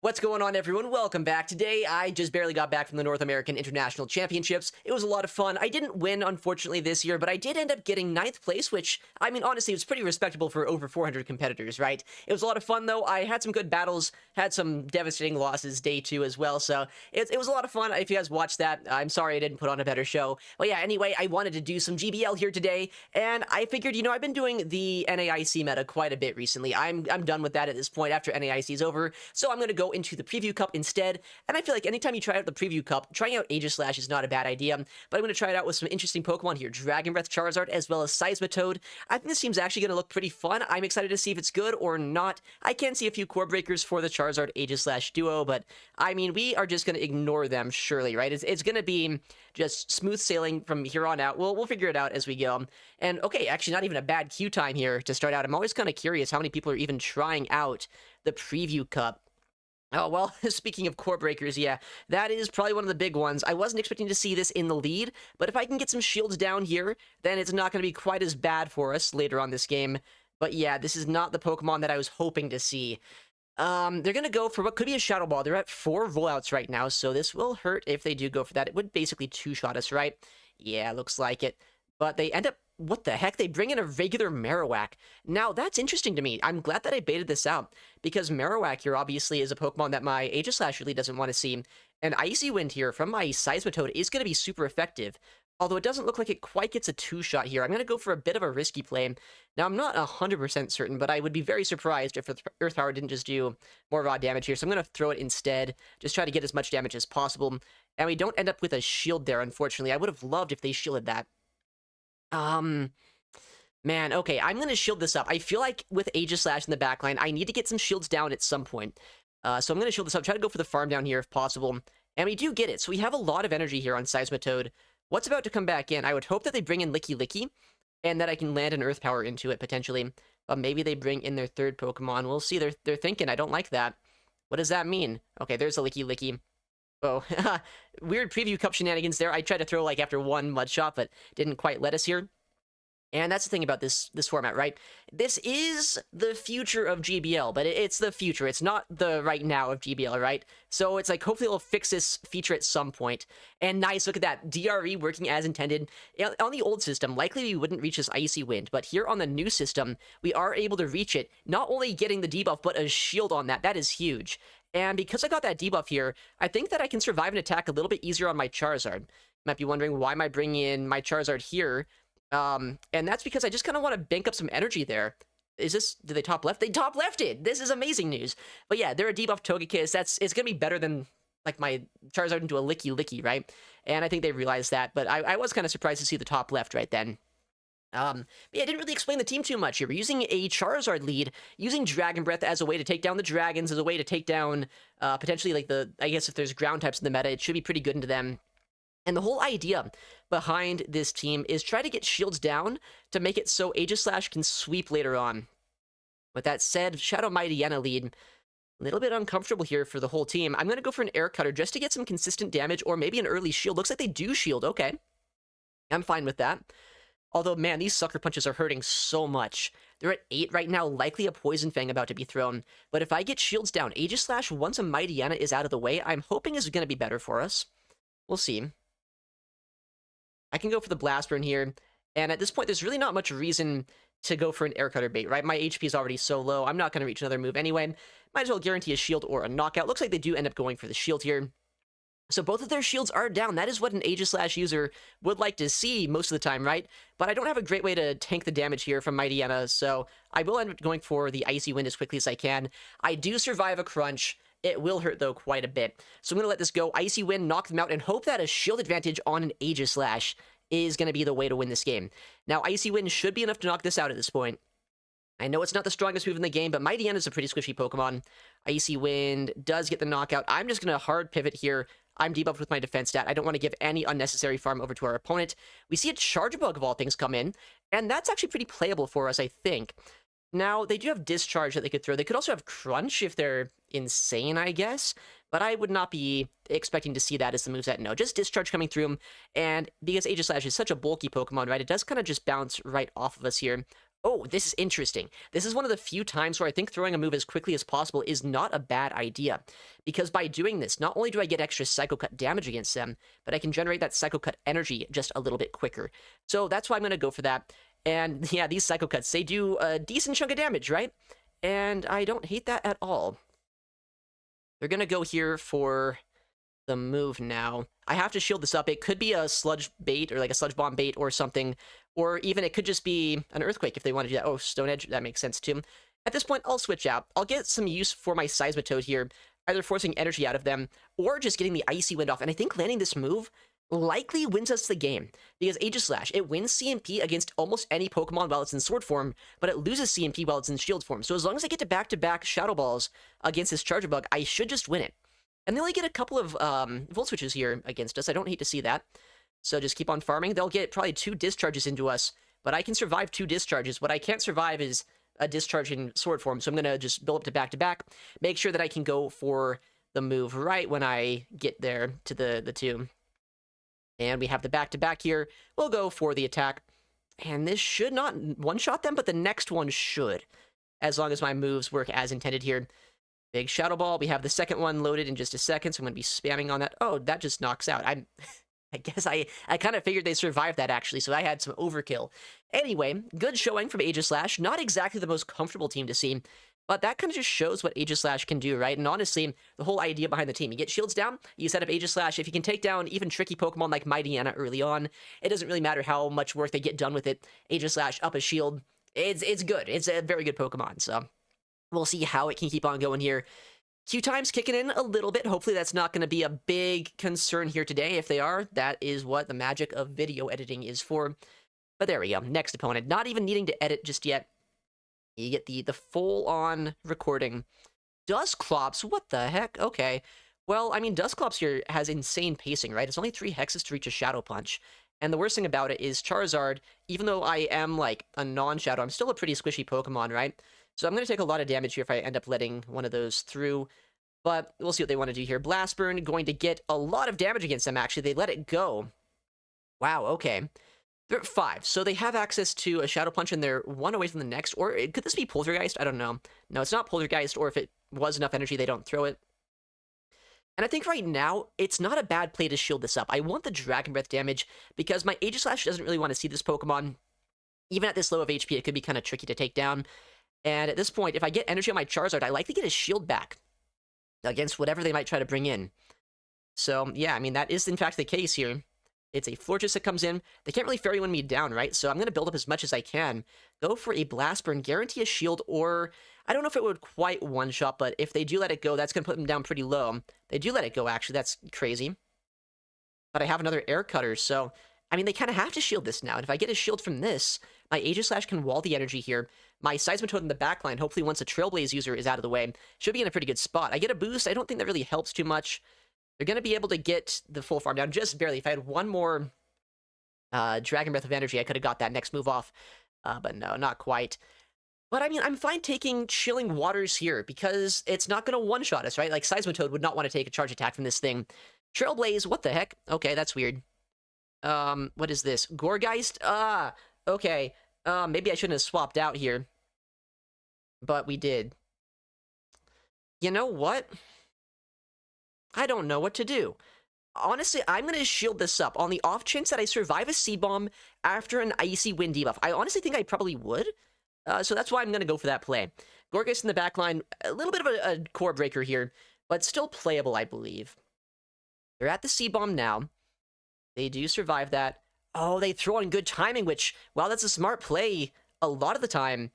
What's going on, everyone? Welcome back. Today, I just barely got back from the North American International Championships. It was a lot of fun. I didn't win, unfortunately, this year, but I did end up getting ninth place, which, I mean, honestly, it was pretty respectable for over 400 competitors, right? It was a lot of fun, though. I had some good battles, had some devastating losses day two as well, so it was a lot of fun. If you guys watched that, I'm sorry I didn't put on a better show. But yeah, anyway, I wanted to do some GBL here today, and I figured, I've been doing the NAIC meta quite a bit recently. I'm done with that at this point after NAIC is over, so I'm going to go into the Preview Cup instead, and I feel like anytime you try out the Preview Cup, trying out Aegislash is not a bad idea, but I'm going to try it out with some interesting Pokemon here, Dragon Breath Charizard, as well as Seismitoad. I think this team's actually going to look pretty fun. I'm excited to see if it's good or not. I can see a few core breakers for the Charizard Aegislash duo, but I mean, we are just going to ignore them, surely, right? It's going to be just smooth sailing from here on out. We'll figure it out as we go. And okay, actually not even a bad queue time here to start out. I'm always kind of curious how many people are even trying out the Preview Cup. Oh, well, speaking of core breakers, yeah, that is probably one of the big ones. I wasn't expecting to see this in the lead, but if I can get some shields down here, then it's not going to be quite as bad for us later on this game. But yeah, this is not the Pokemon that I was hoping to see. They're going to go for what could be a Shadow Ball. They're at 4 rollouts right now, so this will hurt if they do go for that. It would basically two-shot us, right? Yeah, looks like it. But they end up... What the heck? They bring in a regular Marowak. Now, that's interesting to me. I'm glad that I baited this out, because Marowak here obviously is a Pokemon that my Aegislash really doesn't want to see. And Icy Wind here from my Seismitoad is going to be super effective. Although it doesn't look like it quite gets a two-shot here. I'm going to go for a bit of a risky play. Now, I'm not 100% certain, but I would be very surprised if Earth Power didn't just do more raw damage here. So I'm going to throw it instead. Just try to get as much damage as possible. And we don't end up with a shield there, unfortunately. I would have loved if they shielded that. Man, okay, I'm gonna shield this up. I feel like with Aegislash in the backline, I need to get some shields down at some point. So I'm gonna shield this up, try to go for the farm down here if possible. And we do get it, so we have a lot of energy here on Seismitoad. What's about to come back in? I would hope that they bring in Licky Licky, and that I can land an Earth Power into it, potentially. But maybe they bring in their third Pokemon. We'll see, they're thinking, I don't like that. What does that mean? Okay, there's a Licky Licky. Oh, weird Preview Cup shenanigans there. I tried to throw, like, after one mud shot, but didn't quite let us here. And that's the thing about this format, right? This is the future of GBL, but it's the future. It's not the right now of GBL, right? So it's like, hopefully they'll fix this feature at some point. And nice, look at that. DRE working as intended. On the old system, likely we wouldn't reach this Icy Wind, but here on the new system, we are able to reach it, not only getting the debuff, but a shield on that. That is huge. And because I got that debuff here, I think that I can survive an attack a little bit easier on my Charizard. You might be wondering, why am I bringing in my Charizard here? And that's because I just kind of want to bank up some energy there. Did they top left? They top lefted! This is amazing news. But yeah, they're a debuff Togekiss. It's going to be better than, like, my Charizard into a Licky Licky, right? And I think they realized that, but I was kind of surprised to see the top left right then. But yeah, I didn't really explain the team too much here. We're using a Charizard lead, using Dragon Breath as a way to take down the dragons, as a way to take down, potentially, like, I guess if there's ground types in the meta, it should be pretty good into them. And the whole idea behind this team is try to get shields down to make it so Aegislash can sweep later on. With that said, Shadow Mightyena lead. A little bit uncomfortable here for the whole team. I'm going to go for an Air Cutter just to get some consistent damage, or maybe an early shield. Looks like they do shield. Okay. I'm fine with that. Although, man, these Sucker Punches are hurting so much. They're at 8 right now, likely a Poison Fang about to be thrown. But if I get shields down, Aegislash, once a Mightyena is out of the way, I'm hoping is going to be better for us. We'll see. I can go for the Blast Burn here. And at this point, there's really not much reason to go for an Air Cutter bait, right? My HP is already so low. I'm not going to reach another move anyway. Might as well guarantee a shield or a knockout. Looks like they do end up going for the shield here. So both of their shields are down. That is what an Aegislash user would like to see most of the time, right? But I don't have a great way to tank the damage here from Mightyena, so I will end up going for the Icy Wind as quickly as I can. I do survive a crunch. It will hurt, though, quite a bit. So I'm going to let this go. Icy Wind, knock them out, and hope that a shield advantage on an Aegislash is going to be the way to win this game. Now, Icy Wind should be enough to knock this out at this point. I know it's not the strongest move in the game, but Mightyena is a pretty squishy Pokemon. Icy Wind does get the knockout. I'm just going to hard pivot here. I'm debuffed with my defense stat. I don't want to give any unnecessary farm over to our opponent. We see a Charge Bug of all things come in, and that's actually pretty playable for us, I think. Now, they do have Discharge that they could throw. They could also have Crunch if they're insane, I guess. But I would not be expecting to see that as the moveset. No, just Discharge coming through them. And because Aegislash is such a bulky Pokemon, right, it does kind of just bounce right off of us here. Oh, this is interesting. This is one of the few times where I think throwing a move as quickly as possible is not a bad idea. Because by doing this, not only do I get extra Psycho Cut damage against them, but I can generate that Psycho Cut energy just a little bit quicker. So that's why I'm going to go for that. And yeah, these Psycho Cuts, they do a decent chunk of damage, right? And I don't hate that at all. They're going to go here for the move now. I have to shield this up. It could be a sludge bait or like a sludge bomb bait or something, or even it could just be an earthquake if they want to do that. Oh, Stone Edge, that makes sense too. At this point, I'll switch out. I'll get some use for my Seismitoad here, either forcing energy out of them or just getting the Icy Wind off. And I think landing this move likely wins us the game, because Aegislash, it wins CMP against almost any Pokemon while it's in Sword form, but it loses CMP while it's in Shield form. So as long as I get to back-to-back Shadow Balls against this Charger Bug, I should just win it. And they only get a couple of Volt Switches here against us. I don't hate to see that. So just keep on farming. They'll get probably 2 discharges into us, but I can survive 2 discharges. What I can't survive is a discharge in Sword form, so I'm going to just build up to back-to-back, make sure that I can go for the move right when I get there to the 2. And we have the back-to-back here. We'll go for the attack. And this should not one-shot them, but the next one should, as long as my moves work as intended here. Big Shadow Ball. We have the second one loaded in just a second, so I'm going to be spamming on that. Oh, that just knocks out. I guess I kind of figured they survived that, actually, so I had some overkill. Anyway, good showing from Aegislash. Not exactly the most comfortable team to see, but that kind of just shows what Aegislash can do, right? And honestly, the whole idea behind the team, you get shields down, you set up Aegislash. If you can take down even tricky Pokemon like Mightyena early on, it doesn't really matter how much work they get done with it. Aegislash up a shield, it's good. It's a very good Pokemon, so we'll see how it can keep on going here. Q time's kicking in a little bit. Hopefully that's not going to be a big concern here today. If they are, that is what the magic of video editing is for. But there we go. Next opponent. Not even needing to edit just yet. You get the full-on recording. Dusclops? What the heck? Okay. Well, I mean, Dusclops here has insane pacing, right? It's only 3 hexes to reach a Shadow Punch. And the worst thing about it is Charizard, even though I am, like, a non-Shadow, I'm still a pretty squishy Pokemon, right? So I'm going to take a lot of damage here if I end up letting one of those through. But we'll see what they want to do here. Blast Burn, going to get a lot of damage against them, actually. They let it go. Wow, okay. They're at 5, so they have access to a Shadow Punch, and they're 1 away from the next. Or could this be Poltergeist? I don't know. No, it's not Poltergeist, or if it was enough energy, they don't throw it. And I think right now, it's not a bad play to shield this up. I want the Dragon Breath damage, because my Aegislash doesn't really want to see this Pokemon. Even at this low of HP, it could be kind of tricky to take down. And at this point, if I get energy on my Charizard, I like to get a shield back against whatever they might try to bring in. So, yeah, I mean, that is in fact the case here. It's a Florges that comes in. They can't really Fairy Wind me down, right? So I'm going to build up as much as I can. Go for a Blast Burn, guarantee a shield, or I don't know if it would quite one-shot, but if they do let it go, that's going to put them down pretty low. They do let it go, actually. That's crazy. But I have another Air Cutter, so I mean, they kind of have to shield this now. And if I get a shield from this, my Aegislash can wall the energy here. My Seismitoad in the backline, hopefully once a Trailblaze user is out of the way, should be in a pretty good spot. I get a boost. I don't think that really helps too much. They're going to be able to get the full farm down just barely. If I had one more Dragon Breath of Energy, I could have got that next move off. But no, not quite. But I mean, I'm fine taking Chilling Waters here because it's not going to one-shot us, right? Like, Seismitoad would not want to take a charge attack from this thing. Trailblaze, what the heck? Okay, that's weird. What is this? Gourgeist? Okay. Maybe I shouldn't have swapped out here. But we did. You know what? I don't know what to do. Honestly, I'm going to shield this up on the off chance that I survive a C-Bomb after an Icy Wind debuff. I honestly think I probably would. So that's why I'm going to go for that play. Gourgeist in the backline, a little bit of a core breaker here, but still playable, I believe. They're at the C-Bomb now. They do survive that. Oh, they throw on good timing, which, well, that's a smart play a lot of the time.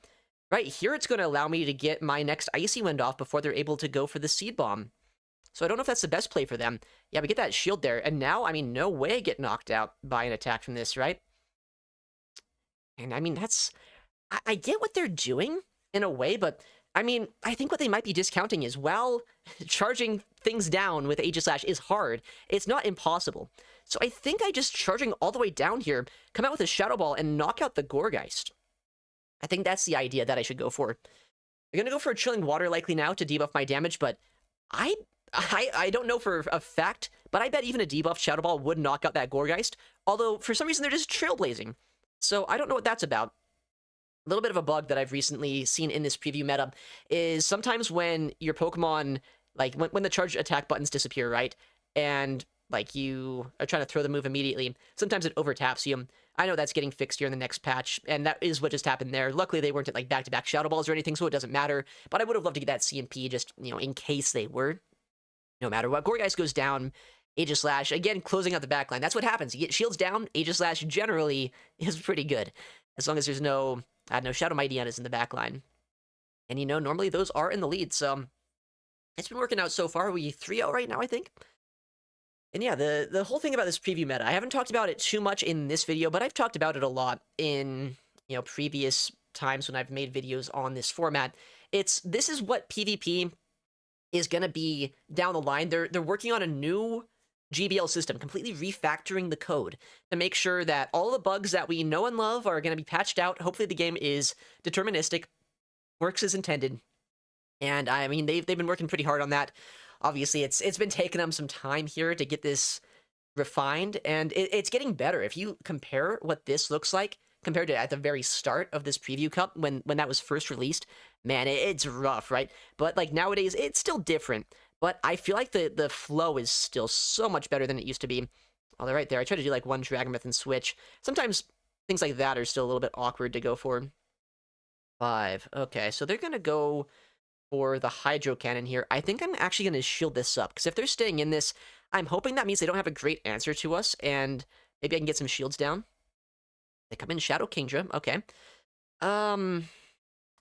Right here, it's going to allow me to get my next Icy Wind off before they're able to go for the Seed Bomb. So I don't know if that's the best play for them. Yeah, we get that shield there. And now, I mean, no way I get knocked out by an attack from this, right? And I mean, that's... I get what they're doing in a way, but I mean, I think what they might be discounting is, while charging things down with Aegislash is hard, it's not impossible. So I think I just charging all the way down here, come out with a Shadow Ball, and knock out the Gourgeist. I think that's the idea that I should go for. I'm going to go for a Chilling Water likely now to debuff my damage, but I don't know for a fact, but I bet even a debuffed Shadow Ball would knock out that Gourgeist, although for some reason they're just Trailblazing. So I don't know what that's about. little bit of a bug that I've recently seen in this preview meta is sometimes when your Pokemon, like when the charge attack buttons disappear, right? And like you are trying to throw the move immediately, sometimes it overtaps you. I know that's getting fixed here in the next patch, and that is what just happened there. Luckily, they weren't at like back-to-back Shadow Balls or anything, so it doesn't matter. But I would have loved to get that CMP just, in case they were. No matter what. Gourgeist goes down. Aegislash, again, closing out the backline. That's what happens. You get shields down, Aegislash generally is pretty good. As long as there's no, I don't know, Shadow Mightyana's in the backline. And normally those are in the lead, so it's been working out so far. We 3-0 right now, I think. And yeah, the whole thing about this preview meta, I haven't talked about it too much in this video, but I've talked about it a lot in, previous times when I've made videos on this format. This is what PvP is going to be down the line. They're working on a new GBL system, completely refactoring the code to make sure that all the bugs that we know and love are going to be patched out. Hopefully the game is deterministic, works as intended. And I mean, they've been working pretty hard on that. Obviously, it's been taking them some time here to get this refined, and it's getting better. If you compare what this looks like compared to at the very start of this preview cup when that was first released, man, it's rough, right? But like nowadays, it's still different. But I feel like the flow is still so much better than it used to be. Oh, they're right there. I try to do like one Dragon Breath and switch. Sometimes things like that are still a little bit awkward to go for. 5. Okay, so they're going to go for the Hydro Cannon here. I think I'm actually going to shield this up, because if they're staying in this, I'm hoping that means they don't have a great answer to us, and maybe I can get some shields down. They come in Shadow Kingdra. Okay.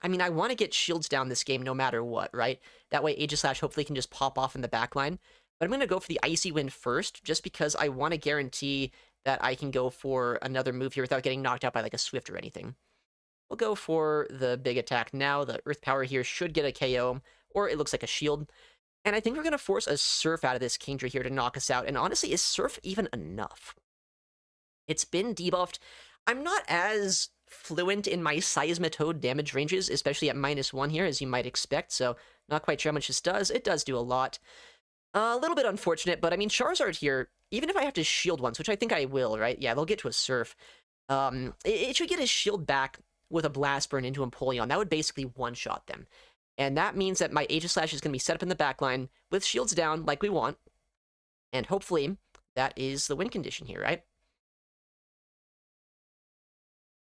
I mean, I want to get shields down this game no matter what, right? That way Aegislash hopefully can just pop off in the backline. But I'm going to go for the Icy Wind first, just because I want to guarantee that I can go for another move here without getting knocked out by like a Swift or anything. We'll go for the big attack now. The Earth Power here should get a KO, or it looks like a shield. And I think we're going to force a Surf out of this Kingdra here to knock us out. And honestly, is Surf even enough? It's been debuffed. I'm not as fluent in my Seismitoad damage ranges, especially at -1 here, as you might expect, so not quite sure how much this does. It does do a lot. A little bit unfortunate, but I mean, Charizard here, even if I have to shield once, which I think I will, right? Yeah, they'll get to a Surf. It should get his shield back with a Blast Burn into Empoleon. That would basically one-shot them. And that means that my Aegislash is going to be set up in the backline with shields down like we want. And hopefully, that is the win condition here, right?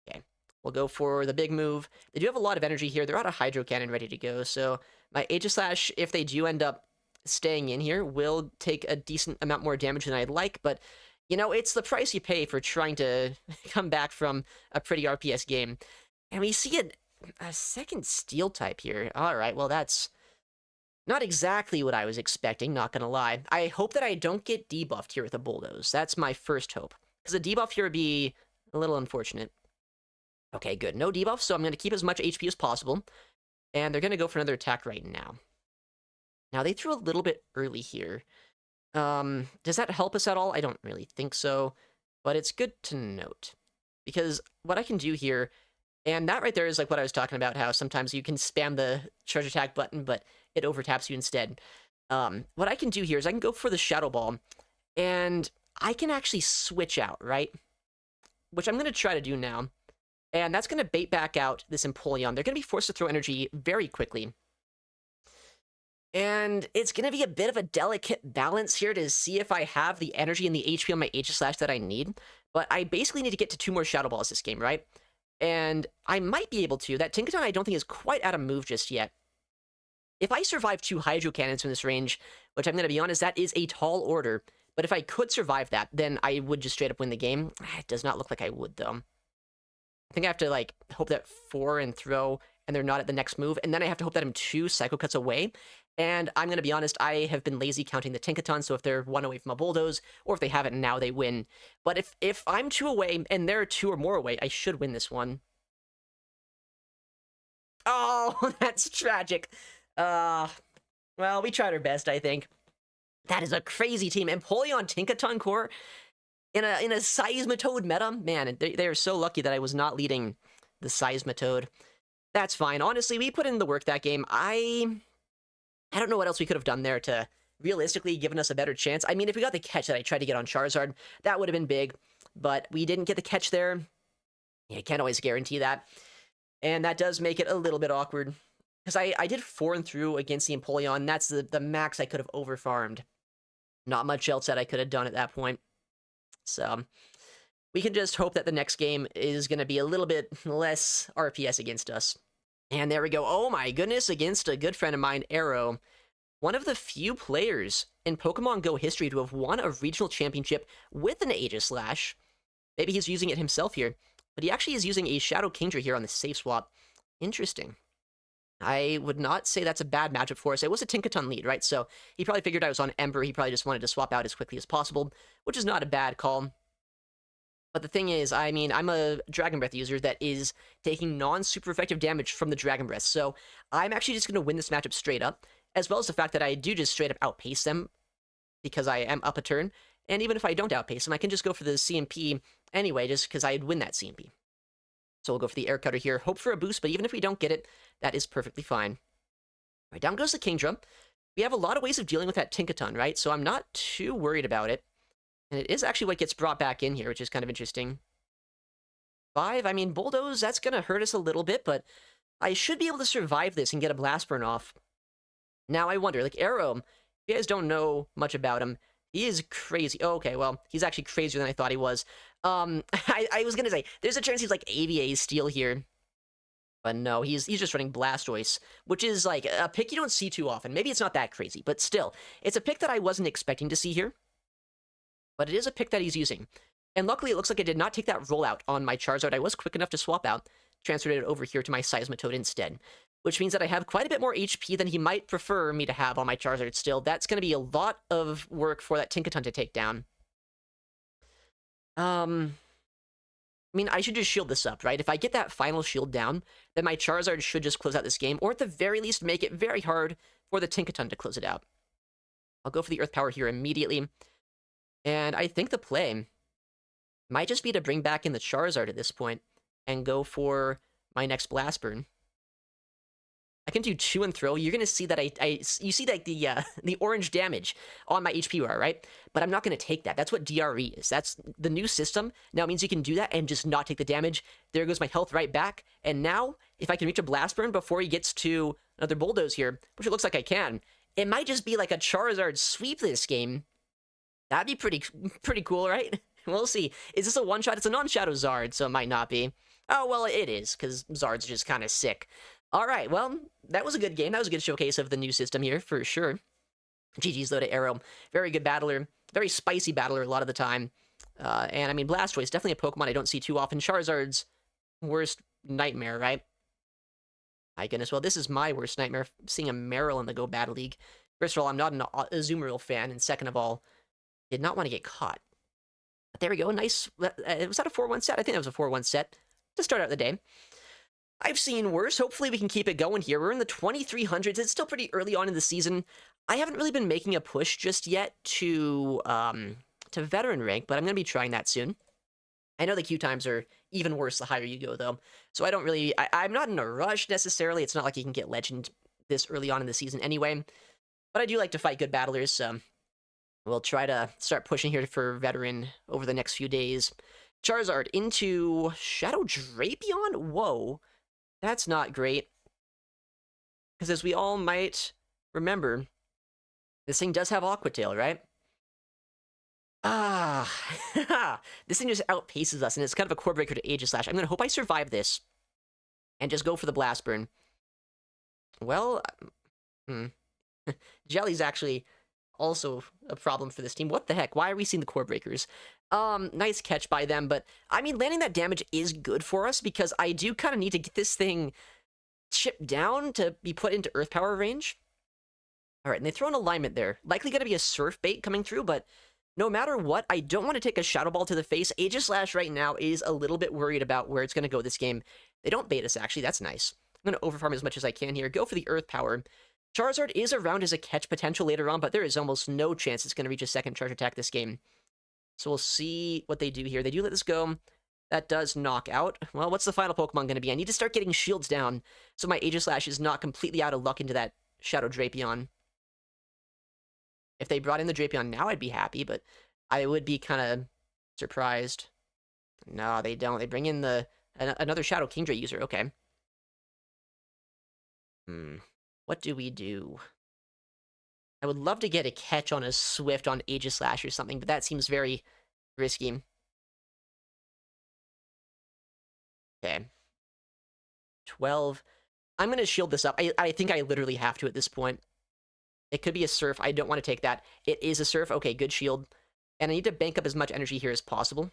Okay, we'll go for the big move. They do have a lot of energy here. They're out of Hydro Cannon ready to go. So my Aegislash, if they do end up staying in here, will take a decent amount more damage than I'd like. But, it's the price you pay for trying to come back from a pretty RPS game. And we see a second Steel type here. All right, well, that's not exactly what I was expecting, not gonna lie. I hope that I don't get debuffed here with a Bulldoze. That's my first hope. Because a debuff here would be a little unfortunate. Okay, good. No debuff, so I'm going to keep as much HP as possible. And they're going to go for another attack right now. Now, they threw a little bit early here. Does that help us at all? I don't really think so. But it's good to note. Because what I can do here... And that right there is like what I was talking about, how sometimes you can spam the charge attack button, but it overtaps you instead. What I can do here is I can go for the Shadow Ball, and I can actually switch out, right? Which I'm going to try to do now. And that's going to bait back out this Empoleon. They're going to be forced to throw energy very quickly. And it's going to be a bit of a delicate balance here to see if I have the energy and the HP on my Aegislash that I need. But I basically need to get to 2 more Shadow Balls this game, right? And I might be able to. That Tinkaton I don't think is quite out of move just yet. If I survive 2 Hydro Cannons from this range, which I'm going to be honest, that is a tall order. But if I could survive that, then I would just straight up win the game. It does not look like I would, though. I think I have to, like, hope that 4 and throw, and they're not at the next move. And then I have to hope that I'm 2 Psycho Cuts away. And I'm going to be honest, I have been lazy counting the Tinkaton, so if they're 1 away from a Bulldoze, or if they haven't now, they win. But if I'm 2 away, and they're 2 or more away, I should win this one. Oh, that's tragic. Well, we tried our best, I think. That is a crazy team. Empoleon Tinkaton core in a Seismitoad meta? Man, they are so lucky that I was not leading the Seismitoad. That's fine. Honestly, we put in the work that game. I don't know what else we could have done there to realistically given us a better chance. I mean, if we got the catch that I tried to get on Charizard, that would have been big. But we didn't get the catch there. You can't always guarantee that. And that does make it a little bit awkward. Because I did 4 and through against the Empoleon. That's the max I could have overfarmed. Not much else that I could have done at that point. So we can just hope that the next game is going to be a little bit less RPS against us. And there we go. Oh my goodness, against a good friend of mine, Arrow. One of the few players in Pokemon Go history to have won a regional championship with an Aegislash. Maybe he's using it himself here, but he actually is using a Shadow Kingdra here on the safe swap. Interesting. I would not say that's a bad matchup for us. It was a Tinkaton lead, right? So he probably figured I was on Ember. He probably just wanted to swap out as quickly as possible, which is not a bad call. But the thing is, I mean, I'm a Dragon Breath user that is taking non-super effective damage from the Dragon Breath, so I'm actually just going to win this matchup straight up, as well as the fact that I do just straight up outpace them, because I am up a turn, and even if I don't outpace them, I can just go for the CMP anyway, just because I'd win that CMP. So we'll go for the Air Cutter here, hope for a boost, but even if we don't get it, that is perfectly fine. All right, down goes the Kingdra. We have a lot of ways of dealing with that Tinkaton, right? So I'm not too worried about it. And it is actually what gets brought back in here, which is kind of interesting. 5, I mean, Bulldoze, that's going to hurt us a little bit, but I should be able to survive this and get a Blast Burn off. Now, I wonder, like, Arrow, if you guys don't know much about him, he is crazy. Oh, okay, well, he's actually crazier than I thought he was. I was going to say, there's a chance he's like AVA Steel here. But no, he's just running Blastoise, which is like a pick you don't see too often. Maybe it's not that crazy, but still, it's a pick that I wasn't expecting to see here. But it is a pick that he's using. And luckily, it looks like I did not take that rollout on my Charizard. I was quick enough to swap out, transferred it over here to my Seismitoad instead, which means that I have quite a bit more HP than he might prefer me to have on my Charizard still. That's going to be a lot of work for that Tinkaton to take down. I mean, I should just shield this up, right? If I get that final shield down, then my Charizard should just close out this game, or at the very least, make it very hard for the Tinkaton to close it out. I'll go for the Earth Power here immediately. And I think the play might just be to bring back in the Charizard at this point and go for my next Blast Burn. I can do 2 and throw. You're going to see that you see like the orange damage on my HP bar, right? But I'm not going to take that. That's what DRE is. That's the new system. Now it means you can do that and just not take the damage. There goes my health right back. And now, if I can reach a Blast Burn before he gets to another Bulldoze here, which it looks like I can, it might just be like a Charizard sweep this game. That'd be pretty cool, right? We'll see. Is this a one-shot? It's a non-shadow Zard, so it might not be. Oh, well, it is, because Zard's just kind of sick. All right, well, that was a good game. That was a good showcase of the new system here, for sure. GG's though to Arrow. Very good battler. Very spicy battler a lot of the time. And, I mean, Blastoise, definitely a Pokemon I don't see too often. Charizard's worst nightmare, right? My goodness, well, this is my worst nightmare, seeing a Marill in the Go Battle League. First of all, I'm not a Azumarill fan, and second of all, did not want to get caught. But there we go. Nice. Was that a 4-1 set? I think that was a 4-1 set to start out the day. I've seen worse. Hopefully we can keep it going here. We're in the 2300s. It's still pretty early on in the season. I haven't really been making a push just yet to veteran rank, but I'm going to be trying that soon. I know the queue times are even worse the higher you go, though. So I don't really... I'm not in a rush, necessarily. It's not like you can get Legend this early on in the season anyway. But I do like to fight good battlers, so... We'll try to start pushing here for veteran over the next few days. Charizard into Shadow Drapion? Whoa. That's not great. Because as we all might remember, this thing does have Aqua Tail, right? Ah. This thing just outpaces us, and it's kind of a core breaker to Aegislash. I'm going to hope I survive this and just go for the Blast Burn. Well, Jelly's actually... also a problem for this team. What the heck? Why are we seeing the core breakers? Nice catch by them, but I mean, landing that damage is good for us because I do kind of need to get this thing chipped down to be put into Earth Power range. All right, and they throw an alignment there. Likely going to be a Surf Bait coming through, but no matter what, I don't want to take a Shadow Ball to the face. Aegislash right now is a little bit worried about where it's going to go this game. They don't bait us, actually. That's nice. I'm going to overfarm as much as I can here. Go for the Earth Power. Charizard is around as a catch potential later on, but there is almost no chance it's going to reach a second charge attack this game. So we'll see what they do here. They do let this go. That does knock out. Well, what's the final Pokemon going to be? I need to start getting shields down so my Aegislash is not completely out of luck into that Shadow Drapion. If they brought in the Drapion now, I'd be happy, but I would be kind of surprised. No, they don't. They bring in another Shadow Kingdra user. Okay. Hmm. What do we do? I would love to get a catch on a Swift on Aegislash or something, but that seems very risky. Okay. 12. I'm going to shield this up. I think I literally have to at this point. It could be a Surf. I don't want to take that. It is a Surf. Okay, good shield. And I need to bank up as much energy here as possible.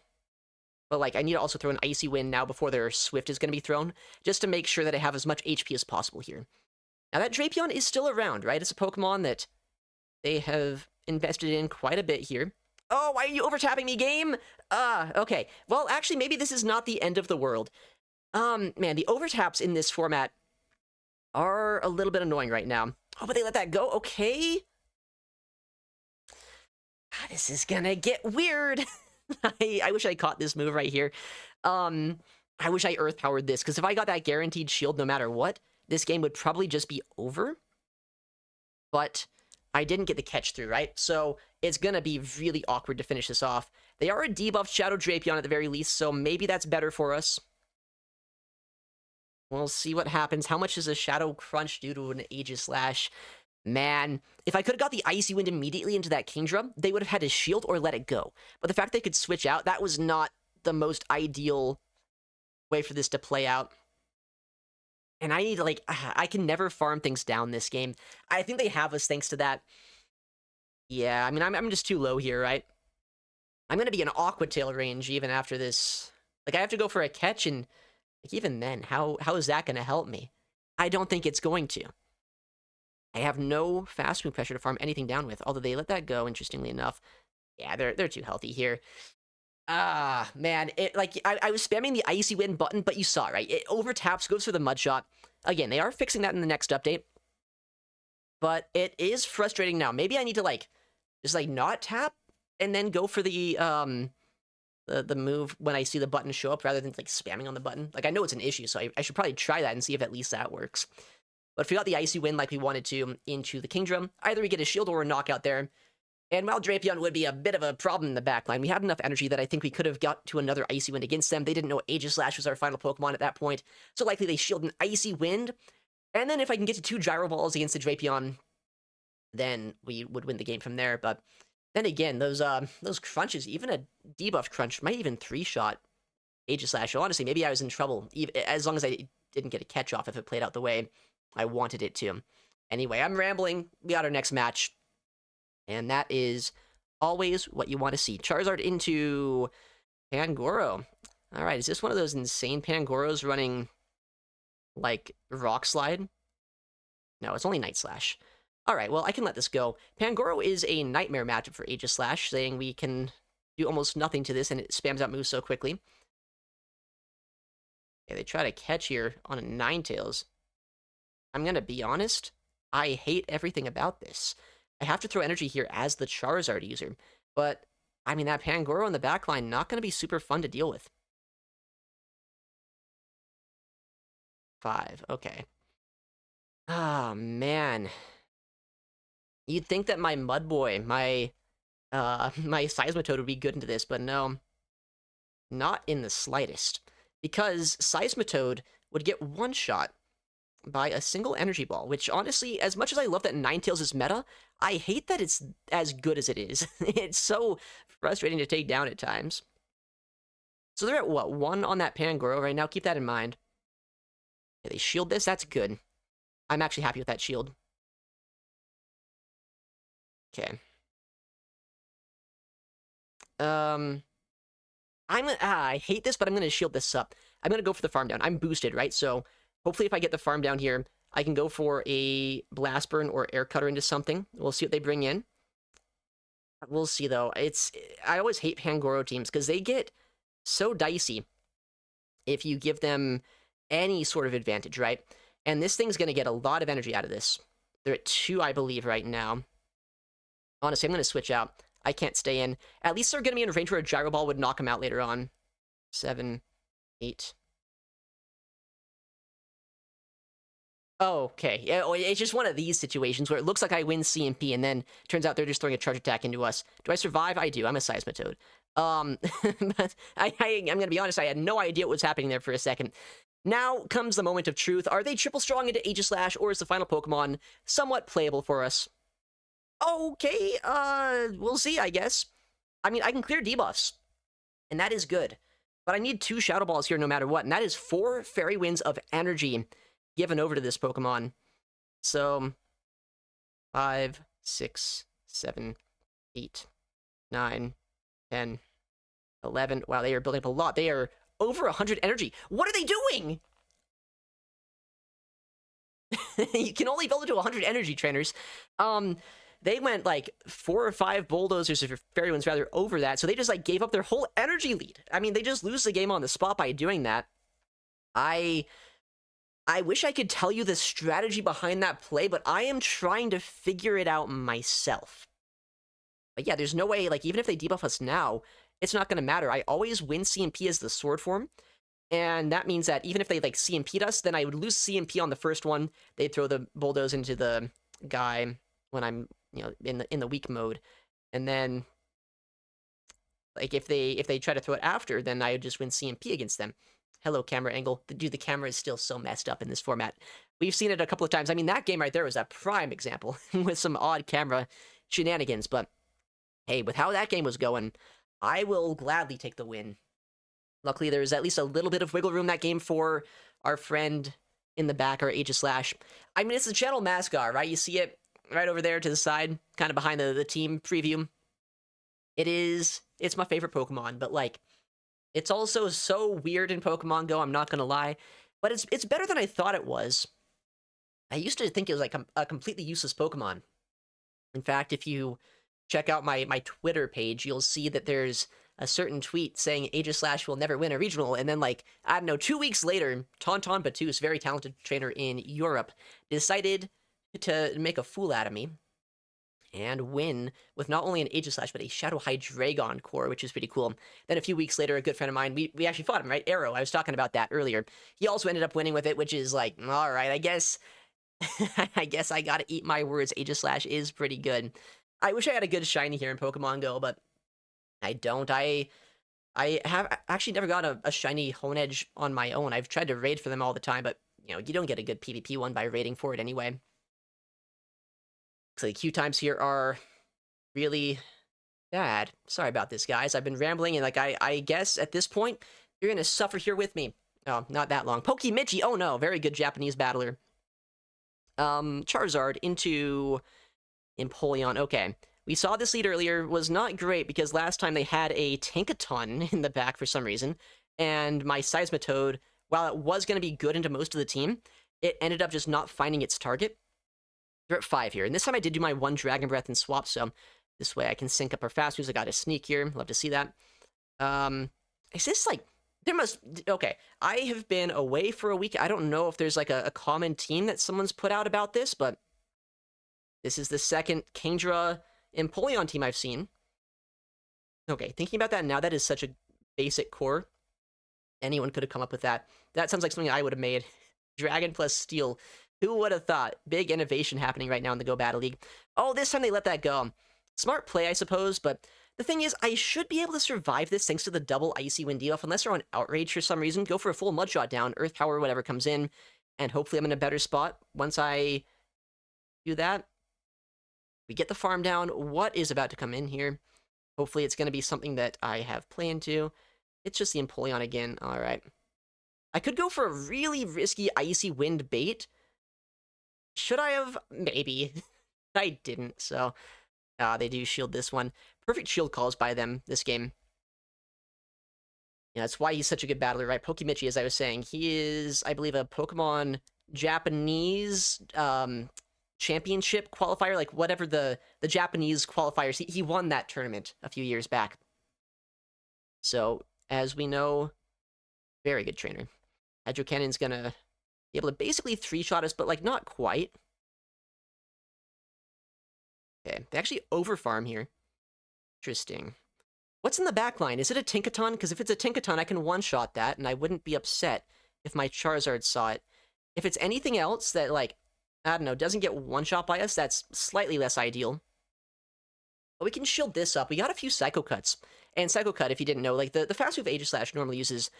But, like, I need to also throw an Icy Wind now before their Swift is going to be thrown, just to make sure that I have as much HP as possible here. Now, that Drapion is still around, right? It's a Pokemon that they have invested in quite a bit here. Oh, why are you overtapping me, game? Okay. Well, actually, maybe this is not the end of the world. Man, the overtaps in this format are a little bit annoying right now. Oh, but they let that go? Okay. This is gonna get weird. I wish I caught this move right here. I wish I Earth Powered this, because if I got that guaranteed shield no matter what, this game would probably just be over. But I didn't get the catch through, right? So it's gonna be really awkward to finish this off. They are a debuffed Shadow Drapion at the very least, so maybe that's better for us. We'll see what happens. How much does a Shadow Crunch do to an Aegislash? Man, if I could have got the Icy Wind immediately into that Kingdra, they would have had to shield or let it go. But the fact they could switch out, that was not the most ideal way for this to play out. And I need to, like, I can never farm things down this game. I think they have us thanks to that. Yeah, I mean, I'm just too low here, right? I'm going to be in Aqua Tail range even after this. Like, I have to go for a catch, and like, even then, how is that going to help me? I don't think it's going to. I have no fast move pressure to farm anything down with, although they let that go, interestingly enough. Yeah, they're too healthy here. Man, I was spamming the Icy Wind button, but you saw, right? It overtaps, goes for the Mud Shot. Again, they are fixing that in the next update. But it is frustrating now. Maybe I need to, like, just, like, not tap and then go for the move when I see the button show up rather than, like, spamming on the button. Like, I know it's an issue, so I should probably try that and see if at least that works. But if we got the Icy Wind like we wanted to into the Kingdra, either we get a shield or a knockout there. And while Drapion would be a bit of a problem in the backline, we had enough energy that I think we could have got to another Icy Wind against them. They didn't know Aegislash was our final Pokemon at that point, so likely they shield an Icy Wind. And then if I can get to 2 Gyro Balls against the Drapion, then we would win the game from there. But then again, those crunches, even a debuff crunch, might even 3-shot Aegislash. So honestly, maybe I was in trouble, as long as I didn't get a catch off if it played out the way I wanted it to. Anyway, I'm rambling. We got our next match. And that is always what you want to see. Charizard into Pangoro. All right, is this one of those insane Pangoros running, like, Rock Slide? No, it's only Night Slash. All right, well, I can let this go. Pangoro is a nightmare matchup for Aegislash, saying we can do almost nothing to this, and it spams out moves so quickly. Okay, they try to catch here on a Ninetales. I'm going to be honest, I hate everything about this. I have to throw energy here as the Charizard user, but, I mean, that Pangoro in the backline, not going to be super fun to deal with. 5, okay. Oh, man. You'd think that my Mudboy, my Seismitoad would be good into this, but no. Not in the slightest. Because Seismitoad would get one-shot by a single energy ball, which honestly, as much as I love that Ninetales is meta, I hate that it's as good as it is. It's so frustrating to take down at times. So they're at what, 1 on that Pangoro right now? Keep that in mind. Yeah, they shield this, that's good. I'm actually happy with that shield. Okay. I hate this, but I'm gonna shield this up. I'm gonna go for the farm down. I'm boosted, right? So hopefully if I get the farm down here, I can go for a Blast Burn or Air Cutter into something. We'll see what they bring in. We'll see, though. I always hate Pangoro teams, because they get so dicey if you give them any sort of advantage, right? And this thing's going to get a lot of energy out of this. They're at 2, I believe, right now. Honestly, I'm going to switch out. I can't stay in. At least they're going to be in a range where a Gyro Ball would knock them out later on. 7, 8... Oh, okay. Yeah, it's just one of these situations where it looks like I win CMP, and then turns out they're just throwing a charge attack into us. Do I survive? I do. I'm a Seismitoad. But I'm gonna be honest, I had no idea what was happening there for a second. Now comes the moment of truth. Are they triple strong into Aegislash, or is the final Pokemon somewhat playable for us? Okay, we'll see, I guess. I mean, I can clear debuffs, and that is good. But I need 2 Shadow Balls here no matter what, and that is 4 Fairy Winds of energy given over to this Pokemon. So, 5, 6, 7, 8, 9, 10, 11. Wow, they are building up a lot. They are over 100 energy. What are they doing? You can only build it to 100 energy, trainers. They went like 4 or 5 bulldozers, or fairy winds rather, over that. So they just like gave up their whole energy lead. I mean, they just lose the game on the spot by doing that. I wish I could tell you the strategy behind that play, but I am trying to figure it out myself. But yeah, there's no way, like, even if they debuff us now, it's not going to matter. I always win CMP as the sword form, and that means that even if they, like, CMP'd us, then I would lose CMP on the first one. They'd throw the bulldoze into the guy when I'm, you know, in the weak mode. And then, like, if they try to throw it after, then I would just win CMP against them. Hello, camera angle. Dude, the camera is still so messed up in this format. We've seen it a couple of times. I mean, that game right there was a prime example with some odd camera shenanigans. But, hey, with how that game was going, I will gladly take the win. Luckily, there's at least a little bit of wiggle room that game for our friend in the back, our Aegislash. I mean, it's the channel mascot, right? You see it right over there to the side, kind of behind the team preview. It's my favorite Pokemon, but, like, it's also so weird in Pokemon Go, I'm not gonna lie. But it's better than I thought it was. I used to think it was like a completely useless Pokemon. In fact, if you check out my Twitter page, you'll see that there's a certain tweet saying Aegislash will never win a regional, and then, like, I don't know, 2 weeks later, Tauntaun Battus, very talented trainer in Europe, decided to make a fool out of me and win with not only an Aegislash, but a Shadow Hydreigon core, which is pretty cool. Then a few weeks later, a good friend of mine, we actually fought him, right? Arrow, I was talking about that earlier. He also ended up winning with it, which is like, all right, I guess I guess I gotta eat my words. Aegislash is pretty good. I wish I had a good shiny here in Pokemon Go, but I don't. I have actually never got a shiny Honedge on my own. I've tried to raid for them all the time, but, you know, you don't get a good PvP one by raiding for it anyway. So the queue times here are really bad. Sorry about this, guys. I've been rambling, and, like, I guess at this point, you're gonna suffer here with me. Oh, not that long. Pokemichi! Oh no, very good Japanese battler. Charizard into Empoleon. Okay. We saw this lead earlier, was not great, because last time they had a Tankaton in the back for some reason, and my Seismitoad, while it was going to be good into most of the team, it ended up just not finding its target. They're at 5 here, and this time I did do my 1 Dragon Breath and swap, so this way I can sync up our fast moves. I got a sneak here. Love to see that. Is this, like, there must... Okay, I have been away for a week. I don't know if there's, like, a common team that someone's put out about this, but this is the second Kingdra Empoleon team I've seen. Okay, thinking about that now, that is such a basic core. Anyone could have come up with that. That sounds like something I would have made. Dragon plus Steel. Who would have thought? Big innovation happening right now in the Go Battle League. Oh, this time they let that go. Smart play, I suppose, but the thing is, I should be able to survive this thanks to the double Icy Wind debuff, unless they're on Outrage for some reason. Go for a full Mudshot down, Earth Power, whatever comes in, and hopefully I'm in a better spot once I do that. We get the farm down. What is about to come in here? Hopefully it's going to be something that I have planned to. It's just the Empoleon again. All right. I could go for a really risky Icy Wind bait. Should I have? Maybe. I didn't, so... they do shield this one. Perfect shield calls by them this game. Yeah, that's why he's such a good battler, right? Pokemichi, as I was saying, he is, I believe, a Pokemon Japanese championship qualifier, like whatever the Japanese qualifiers. He won that tournament a few years back. So, as we know, very good trainer. Hydro Cannon's gonna be able to basically 3-shot us, but, like, not quite. Okay, they actually overfarm here. Interesting. What's in the back line? Is it a Tinkaton? Because if it's a Tinkaton, I can one-shot that, and I wouldn't be upset if my Charizard saw it. If it's anything else that, like, I don't know, doesn't get one-shot by us, that's slightly less ideal. But we can shield this up. We got a few Psycho Cuts. And Psycho Cut, if you didn't know, like, the fast move Aegislash normally uses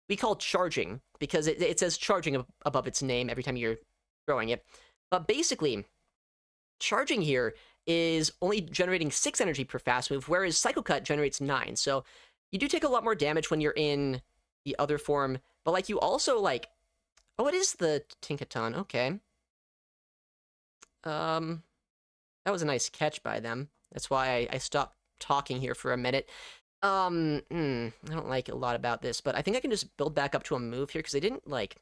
we call charging, because it says charging above its name every time you're throwing it. But basically, charging here is only generating 6 energy per fast move, whereas Psycho Cut generates 9. So you do take a lot more damage when you're in the other form, but like you also like... Oh, it is the Tinkaton, okay. That was a nice catch by them. That's why I stopped talking here for a minute. I don't like a lot about this, but I think I can just build back up to a move here, because they didn't, like,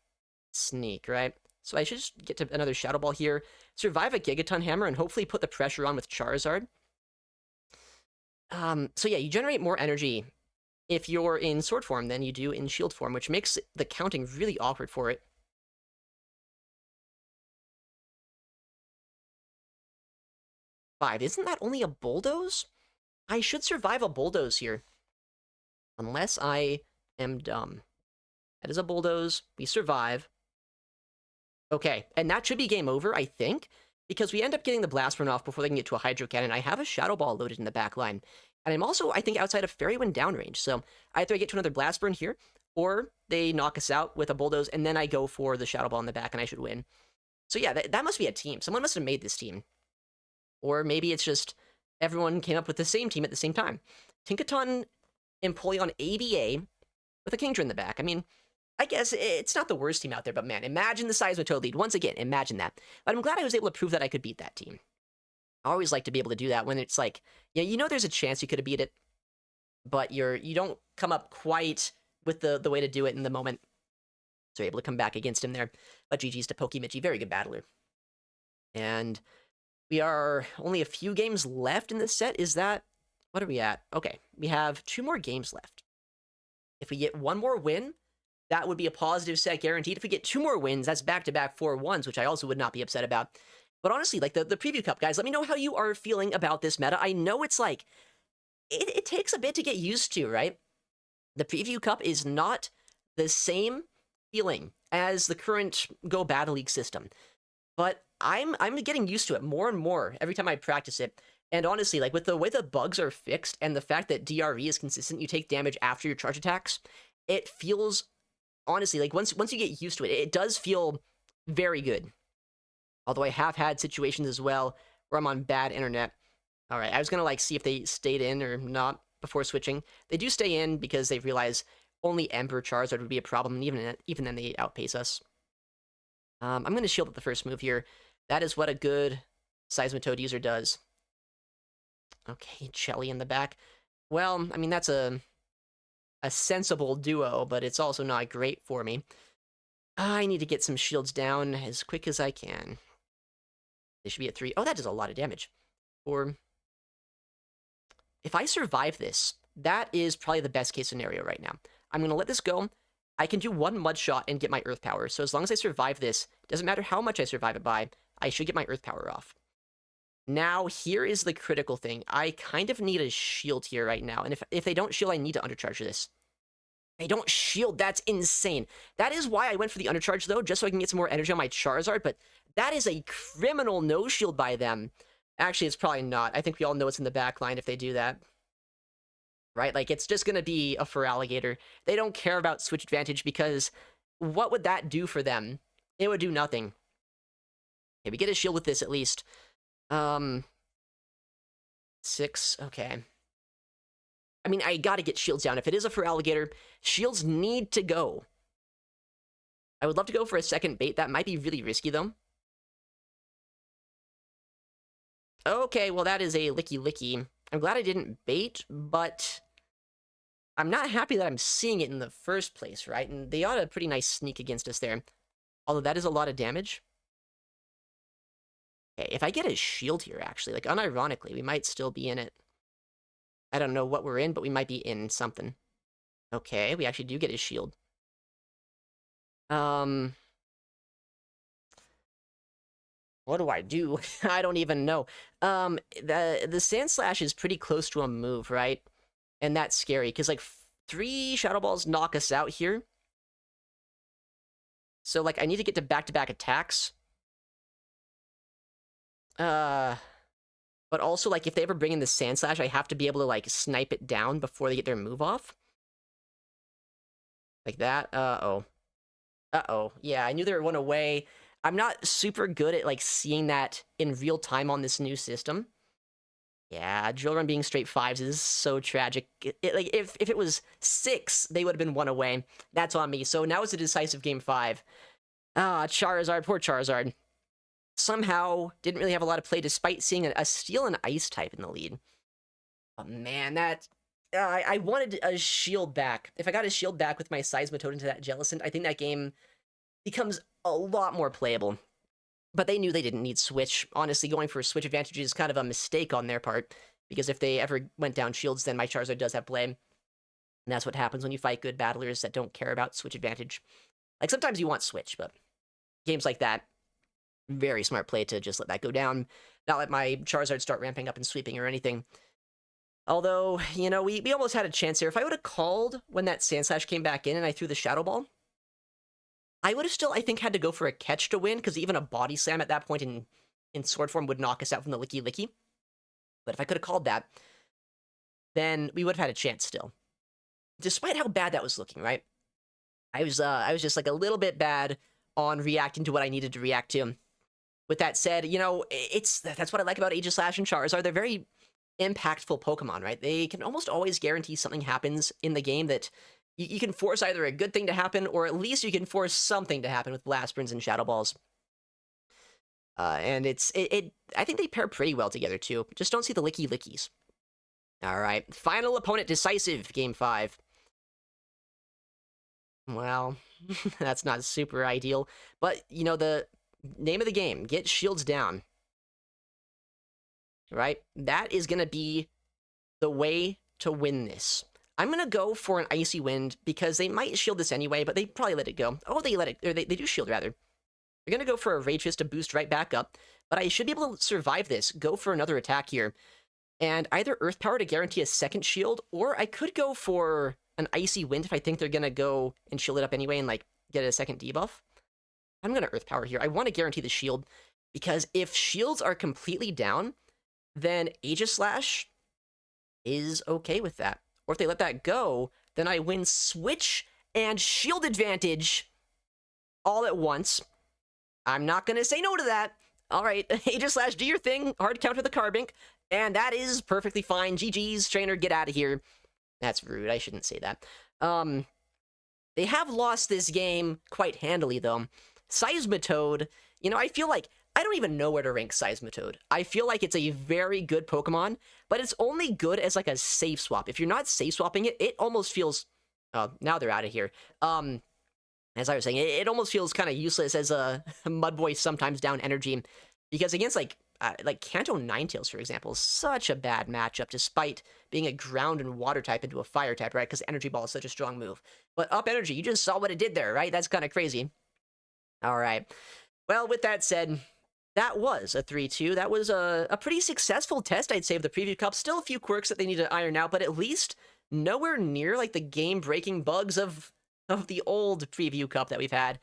sneak, right? So I should just get to another Shadow Ball here, survive a Gigaton Hammer, and hopefully put the pressure on with Charizard. So yeah, you generate more energy if you're in Sword form than you do in Shield form, which makes the counting really awkward for it. Five. Isn't that only a Bulldoze? I should survive a Bulldoze here. Unless I am dumb. That is a Bulldoze. We survive. Okay, and that should be game over, I think, because we end up getting the Blast Burn off before they can get to a Hydro Cannon. I have a Shadow Ball loaded in the back line. And I'm also, I think, outside of Fairy Wind downrange. So either I get to another Blast Burn here, or they knock us out with a Bulldoze, and then I go for the Shadow Ball in the back, and I should win. So yeah, that must be a team. Someone must have made this team. Or maybe it's just everyone came up with the same team at the same time. Tinkaton, Empoleon, ABA, with a Kingdra in the back. I mean, I guess it's not the worst team out there, but man, imagine the Seismitoad lead. Once again, imagine that. But I'm glad I was able to prove that I could beat that team. I always like to be able to do that when it's like, yeah, you know there's a chance you could have beat it, but you don't come up quite with the way to do it in the moment. So you're able to come back against him there. But GG's to Pokemichi, very good battler. And we are only a few games left in this set. Is that... What are we at? Okay, we have 2 more games left. If we get 1 more win, that would be a positive set guaranteed. If we get 2 more wins, that's back-to-back 4-1s, which I also would not be upset about. But honestly, like, the Preview Cup, guys, let me know how you are feeling about this meta. I know it's like... It takes a bit to get used to, right? The Preview Cup is not the same feeling as the current Go Battle League system. But I'm getting used to it more and more every time I practice it. And honestly, like, with the way the bugs are fixed and the fact that DRE is consistent, you take damage after your charge attacks, it feels, honestly, like, once you get used to it, it does feel very good. Although I have had situations as well where I'm on bad internet. All right, I was going to, like, see if they stayed in or not before switching. They do stay in because they realize only Emperor Charizard would be a problem, and even then they outpace us. I'm going to shield up the first move here. That is what a good Seismitoad user does. Okay, Chelly in the back. Well, I mean, that's a sensible duo, but it's also not great for me. I need to get some shields down as quick as I can. They should be at 3. Oh, that does a lot of damage. Or... if I survive this, that is probably the best case scenario right now. I'm going to let this go. I can do 1 Mud Shot and get my Earth Power. So as long as I survive this, doesn't matter how much I survive it by, I should get my Earth Power off. Now, here is the critical thing. I kind of need a shield here right now. And if they don't shield, I need to undercharge this. They don't shield. That's insane. That is why I went for the undercharge, though, just so I can get some more energy on my Charizard. But that is a criminal no-shield by them. Actually, it's probably not. I think we all know it's in the back line if they do that. Right? Like, it's just going to be a Feraligatr. They don't care about switch advantage because what would that do for them? It would do nothing. Okay, we get a shield with this at least. 6, okay. I mean, I gotta get shields down. If it is a Feraligatr, shields need to go. I would love to go for a second bait. That might be really risky, though. Okay, well, that is a licky. I'm glad I didn't bait, but I'm not happy that I'm seeing it in the first place, right? And they ought a pretty nice sneak against us there. Although that is a lot of damage. Okay, if I get a shield here, actually, like, unironically, we might still be in it. I don't know what we're in, but we might be in something. Okay, we actually do get a shield. What do I do? I don't even know. The Sand Slash is pretty close to a move, right? And that's scary, because, like, 3 Shadow Balls knock us out here. So, like, I need to get to back-to-back attacks. But also, like, if they ever bring in the Sand Slash, I have to be able to, like, snipe it down before they get their move off. Like that. Uh-oh. Uh-oh. Yeah, I knew there were one away. I'm not super good at, like, seeing that in real time on this new system. Yeah, drill run being straight fives is so tragic. Like, if it was 6, they would have been 1 away. That's on me. So now it's a decisive game 5. Ah, Charizard. Poor Charizard. Somehow didn't really have a lot of play despite seeing a steel and ice type in the lead. Oh, man, that... I wanted a shield back. If I got a shield back with my Seismitoad into that Jellicent, I think that game becomes a lot more playable. But they knew they didn't need Switch. Honestly, going for a Switch advantage is kind of a mistake on their part, because if they ever went down shields, then my Charizard does have play. And that's what happens when you fight good battlers that don't care about Switch advantage. Like, sometimes you want Switch, but games like that, very smart play to just let that go down, not let my Charizard start ramping up and sweeping or anything. Although, you know, we almost had a chance here. If I would have called when that Sandslash came back in and I threw the Shadow Ball, I would have still, I think, had to go for a catch to win, because even a Body Slam at that point in Sword form would knock us out from the Licky Licky. But if I could have called that, then we would have had a chance still. Despite how bad that was looking, right? I was just like a little bit bad on reacting to what I needed to react to. With that said, you know, that's what I like about Aegislash and Charizard. They're very impactful Pokemon, right? They can almost always guarantee something happens in the game that you can force either a good thing to happen, or at least you can force something to happen with Blast Burns and Shadow Balls. And I think they pair pretty well together, too. Just don't see the Licky Lickies. All right, final opponent decisive, Game 5. Well, that's not super ideal. But, you know, the name of the game, get shields down. Right? That is going to be the way to win this. I'm going to go for an Icy Wind, because they might shield this anyway, but they probably let it go. Oh, they let it, or they do shield, rather. They're going to go for a Rage Fist to boost right back up, but I should be able to survive this, go for another attack here, and either Earth Power to guarantee a second shield, or I could go for an Icy Wind if I think they're going to go and shield it up anyway and, like, get a second debuff. I'm going to Earth Power here. I want to guarantee the shield, because if shields are completely down, then Aegislash is okay with that. Or if they let that go, then I win Switch and Shield advantage all at once. I'm not going to say no to that. All right, Aegislash, do your thing. Hard counter the Carbink. And that is perfectly fine. GG's, trainer, get out of here. That's rude. I shouldn't say that. They have lost this game quite handily, though. Seismitoad, you know, I feel like I don't even know where to rank Seismitoad. I feel like it's a very good Pokemon, but it's only good as, like, a safe swap. If you're not safe swapping it, it almost feels... Oh, now they're out of here. As I was saying, it almost feels kind of useless as a Mudboy sometimes down energy. Because against, like Kanto Ninetales, for example, is such a bad matchup, despite being a ground and water type into a fire type, right? Because Energy Ball is such a strong move. But up energy, you just saw what it did there, right? That's kind of crazy. All right. Well, with that said... That was a 3-2. That was a pretty successful test, I'd say, of the Preview Cup. Still a few quirks that they need to iron out, but at least nowhere near, like, the game-breaking bugs of the old Preview Cup that we've had.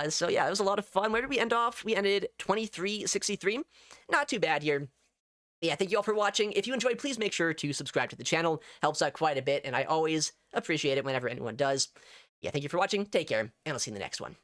So, yeah, it was a lot of fun. Where did we end off? We ended 23-63. Not too bad here. Yeah, thank you all for watching. If you enjoyed, please make sure to subscribe to the channel. Helps out quite a bit, and I always appreciate it whenever anyone does. Yeah, thank you for watching. Take care, and I'll see you in the next one.